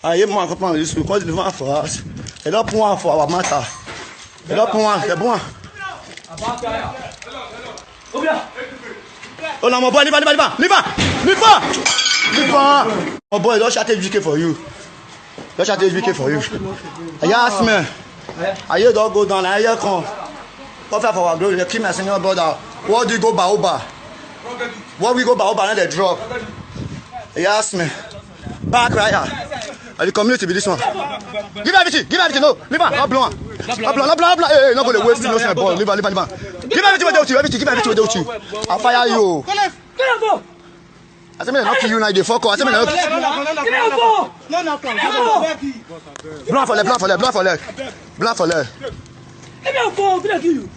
Ayé mọ àkọ́pọ̀ àwọn ìṣòro kan deliver for us. They don't put one for our matter. They don't put one. They put one. Oh no, my boy, leave her. My boy, don't shout HBK for you. Don't shout HBK for you. Yes, man. I hear don't go down. I hear come. Come for our glory. Keep my senior brother. What do you go Baoba? What we go Baoba and they drop? Yes, man. Back right here. The community be this one. Give everything, no. Leave her, not blow one. Not blow. Hey, not go to waste no ball. Leave her. Give everything with you, give everything with you. I'll fire you. I say me not kill you now, they fuck up. I say me not. Blood for leg. Give me you.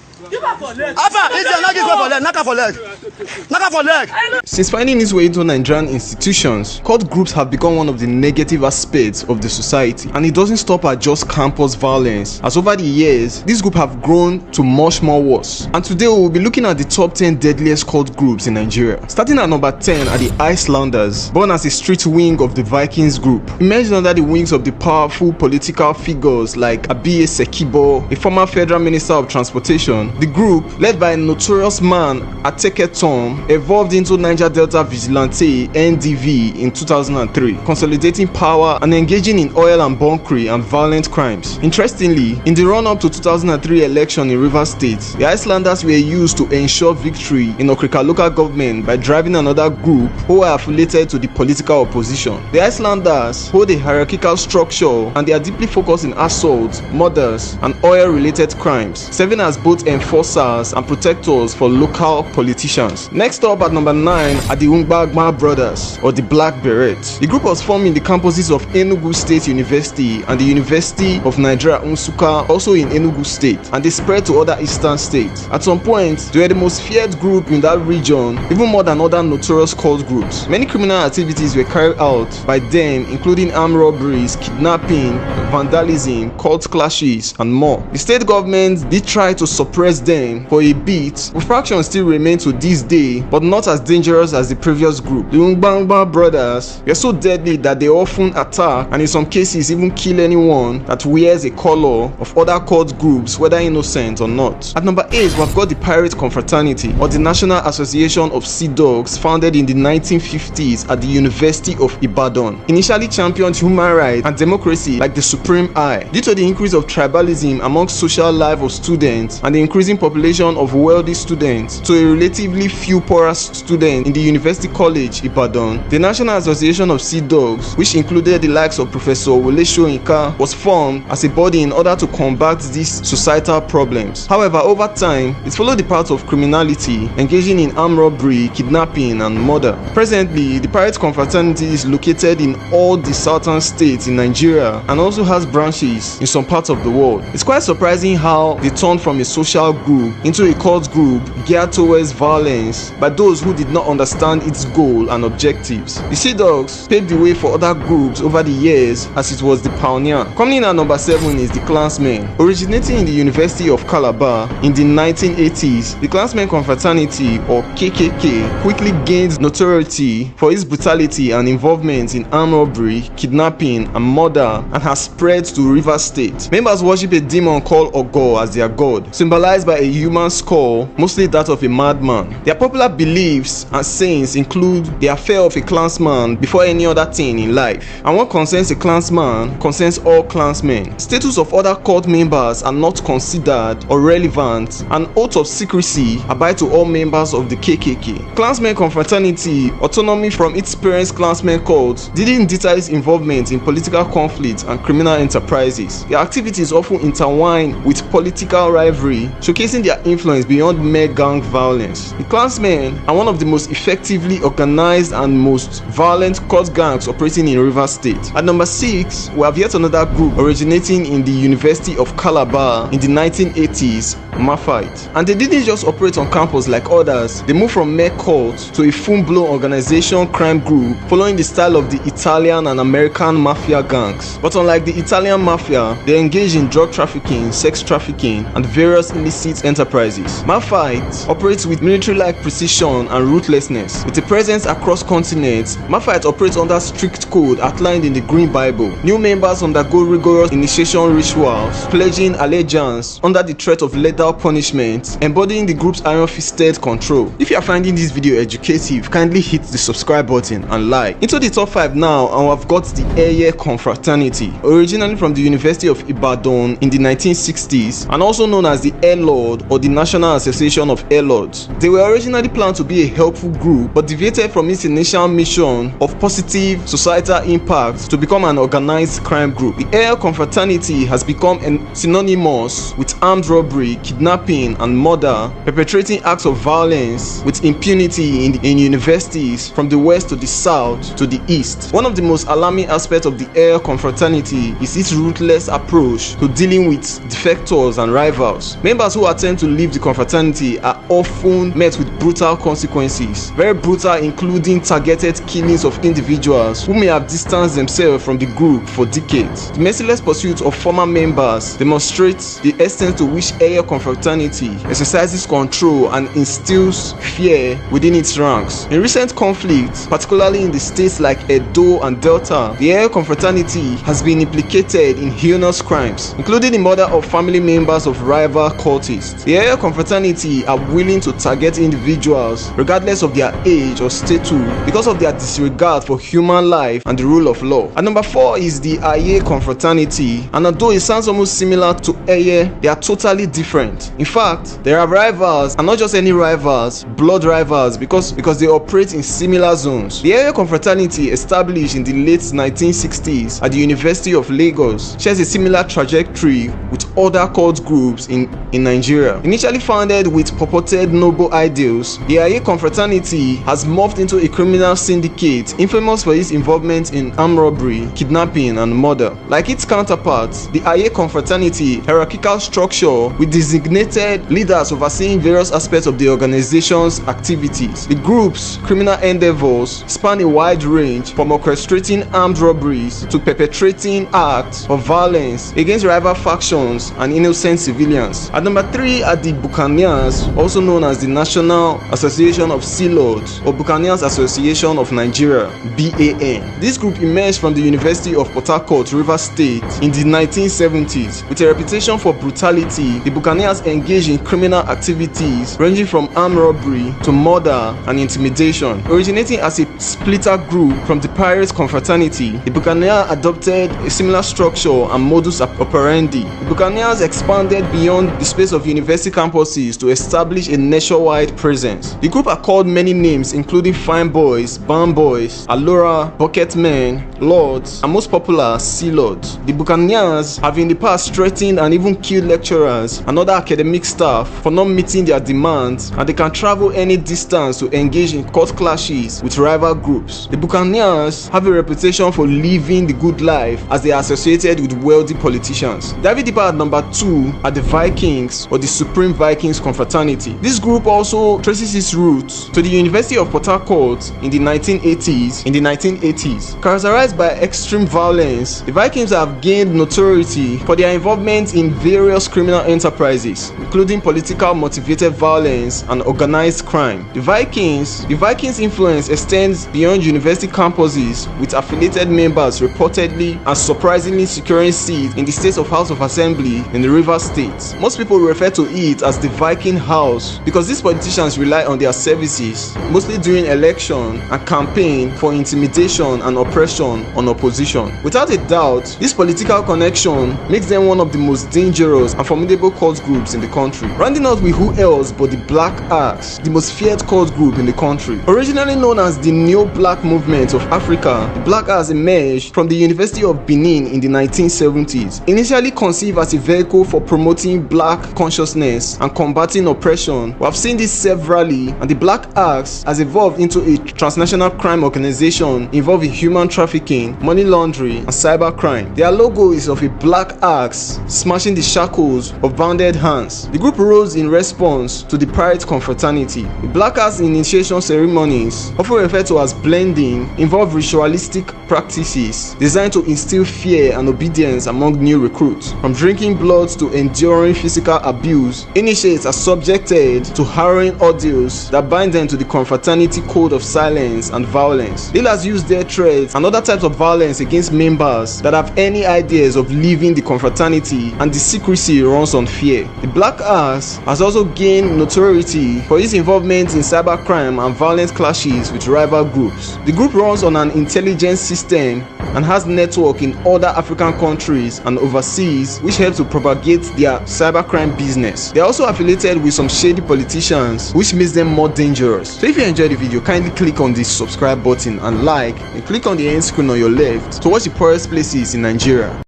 Since finding its way into Nigerian institutions, cult groups have become one of the negative aspects of the society, and it doesn't stop at just campus violence, as over the years, these groups have grown to much more worse. And today we will be looking at the top 10 deadliest cult groups in Nigeria. Starting at number 10 are the Icelanders, born as a street wing of the Vikings group. Emerged under the wings of the powerful political figures like Abiy Sekibo, a former federal minister of transportation. The group, led by a notorious man, Ateke Tom, evolved into Niger Delta Vigilante (NDV) in 2003, consolidating power and engaging in oil and bunkering and violent crimes. Interestingly, in the run-up to 2003 election in Rivers State, the Icelanders were used to ensure victory in Okrika local government by driving another group who were affiliated to the political opposition. The Icelanders hold a hierarchical structure and they are deeply focused in assault, murders, and oil-related crimes, serving as both enforcers and protectors for local politicians. Next up at number 9 are the Ungbagma brothers, or the Black Berets. The group was formed in the campuses of Enugu State University and the University of Nigeria Nsukka, also in Enugu State, and they spread to other eastern states. At some point, they were the most feared group in that region, even more than other notorious cult groups. Many criminal activities were carried out by them, including armed robberies, kidnapping, vandalism, cult clashes, and more. The state government did try to suppress them for a bit, but fractions still remain to this day, but not as dangerous as the previous group. The Ungbagma brothers were so deadly that they often attack and in some cases even kill anyone that wears a color of other cult groups, whether innocent or not. At number 8, we've got the Pirate Confraternity, or the National Association of Sea Dogs, founded in the 1950s at the University of Ibadan. Initially championed human rights and democracy like the supreme eye. Due to the increase of tribalism amongst social life of students and the increasing population of wealthy students to a relatively few poorer students in the University College Ibadan, the National Association of Sea Dogs, which included the likes of Professor Wole Soyinka, was formed as a body in order to combat these societal problems. However, over time, it followed the path of criminality, engaging in armed robbery, kidnapping, and murder. Presently, the Pirate Confraternity is located in all the southern states in Nigeria and also has branches in some parts of the world. It's quite surprising how they turned from a social group into a cult group geared towards violence by those who did not understand its goal and objectives. The Sea Dogs paved the way for other groups over the years as it was the pioneer. Coming in at number 7 is the Klansmen. Originating in the University of Calabar in the 1980s, the Klansmen Confraternity, or KKK, quickly gained notoriety for its brutality and involvement in armed robbery, kidnapping, and murder, and has spread to Rivers State. Members worship a demon called Ogo as their god, symbolized by a human skull, mostly that of a madman. Their popular beliefs and sayings include the affair of a clansman before any other thing in life, and what concerns a clansman concerns all clansmen. Status of other cult members are not considered or relevant, and oath of secrecy abide to all members of the KKK. Klansmen Confraternity, autonomy from its parents' Klansmen cult, didn't deter its involvement in political conflicts and criminal enterprises. Their activities often intertwine with political rivalry, showcasing their influence beyond mere gang violence. The Klansmen are one of the most effectively organized and most violent cult gangs operating in Rivers State. At number 6, we have yet another group originating in the University of Calabar in the 1980s, Mafite. And they didn't just operate on campus like others, they moved from mere cult to a full-blown organization crime group following the style of the Italian and American mafia gangs. But unlike the Italian mafia, they engage in drug trafficking, sex trafficking, and various illegal illicit enterprises. Mafite operates with military-like precision and ruthlessness. With a presence across continents, Mafite operates under strict code outlined in the Green Bible. New members undergo rigorous initiation rituals, pledging allegiance under the threat of lethal punishment, embodying the group's iron-fisted control. If you are finding this video educative, kindly hit the subscribe button and like. Into the top 5 now, and we've got the Eye Confraternity. Originally from the University of Ibadan in the 1960s, and also known as the Air Lord or the National Association of Air Lords. They were originally planned to be a helpful group, but deviated from its initial mission of positive societal impact to become an organized crime group. The Eye Confraternity has become synonymous with armed robbery, kidnapping, and murder, perpetrating acts of violence with impunity in universities from the west to the south to the east. One of the most alarming aspects of the Eye Confraternity is its ruthless approach to dealing with defectors and rivals. Members who attempt to leave the confraternity are often met with brutal consequences. Very brutal, including targeted killings of individuals who may have distanced themselves from the group for decades. The merciless pursuit of former members demonstrates the extent to which Eye Confraternity exercises control and instills fear within its ranks. In recent conflicts, particularly in the states like Edo and Delta, the Eye Confraternity has been implicated in heinous crimes, including the murder of family members of rival cultists. The Eye Confraternity are willing to target individuals regardless of their age or status because of their disregard for human life and the rule of law. At number 4 is the Aye Confraternity, and although it sounds almost similar to Eye, they are totally different. In fact, they are rivals, and not just any rivals, blood rivals, because they operate in similar zones. The Eye Confraternity, established in the late 1960s at the University of Lagos, shares a similar trajectory with other cult groups in Nigeria. Initially founded with purported noble ideals, the Aye Confraternity has morphed into a criminal syndicate infamous for its involvement in armed robbery, kidnapping, and murder. Like its counterparts, the Aye Confraternity hierarchical structure with designated leaders overseeing various aspects of the organization's activities. The group's criminal endeavors span a wide range from orchestrating armed robberies to perpetrating acts of violence against rival factions and innocent civilians. At number 3 are the Buccaneers, also known as the National Association of Sea Lords or Buccaneers Association of Nigeria, BAN. This group emerged from the University of Port Harcourt, Rivers State in the 1970s. With a reputation for brutality, the Buccaneers engaged in criminal activities ranging from armed robbery to murder and intimidation. Originating as a splitter group from the Pirate Confraternity, the Buccaneers adopted a similar structure and modus operandi. The Buccaneers expanded beyond the space of university campuses to establish a nationwide presence. The group are called many names, including Fine Boys, Bam Boys, Allura, Bucketmen, Lords, and most popular, Sea Lords. The Buccaneers have in the past threatened and even killed lecturers and other academic staff for not meeting their demands, and they can travel any distance to engage in court clashes with rival groups. The Buccaneers have a reputation for living the good life as they are associated with wealthy politicians. Diving deeper at number 2 are the Vikings or the Supreme Vikings Confraternity. This group also traces its roots to the University of Port Harcourt in the 1980s. Characterized by extreme violence, the Vikings have gained notoriety for their involvement in various criminal enterprises, including political motivated violence and organized crime. The Vikings' influence extends beyond university campuses, with affiliated members reportedly and surprisingly securing seats in the State of House of Assembly in the Rivers State. Most people refer to it as the Viking House because these politicians rely on their services, mostly during election and campaign, for intimidation and oppression on opposition. Without a doubt, this political connection makes them one of the most dangerous and formidable cult groups in the country. Rounding out with who else but the Black Axe, the most feared cult group in the country. Originally known as the Neo-Black Movement of Africa, the Black Axe emerged from the University of Benin in the 1970s. Initially conceived as a vehicle for promoting black consciousness and combating oppression, we have seen this severally, and the Black Axe has evolved into a transnational crime organization involving human trafficking, money laundering, and cyber crime. Their logo is of a black axe smashing the shackles of bounded hands. The group rose in response to the Pirate Confraternity. The Black Axe initiation ceremonies, often referred to as blending, involve ritualistic practices designed to instill fear and obedience among new recruits. From drinking blood to enduring physical abuse, initiates are subjected to harrowing ordeals that bind them to the confraternity code of silence and violence. Dealers use their threats and other types of violence against members that have any ideas of leaving the confraternity, and the secrecy runs on fear. The Black Axe has also gained notoriety for its involvement in cybercrime and violent clashes with rival groups. The group runs on an intelligence system and has network in other African countries and overseas, which help to propagate their cybercrime business. They are also affiliated with some shady politicians, which makes them more dangerous. So if you enjoyed the video, kindly click on the subscribe button and like, and click on the end screen on your left to watch the poorest places in Nigeria.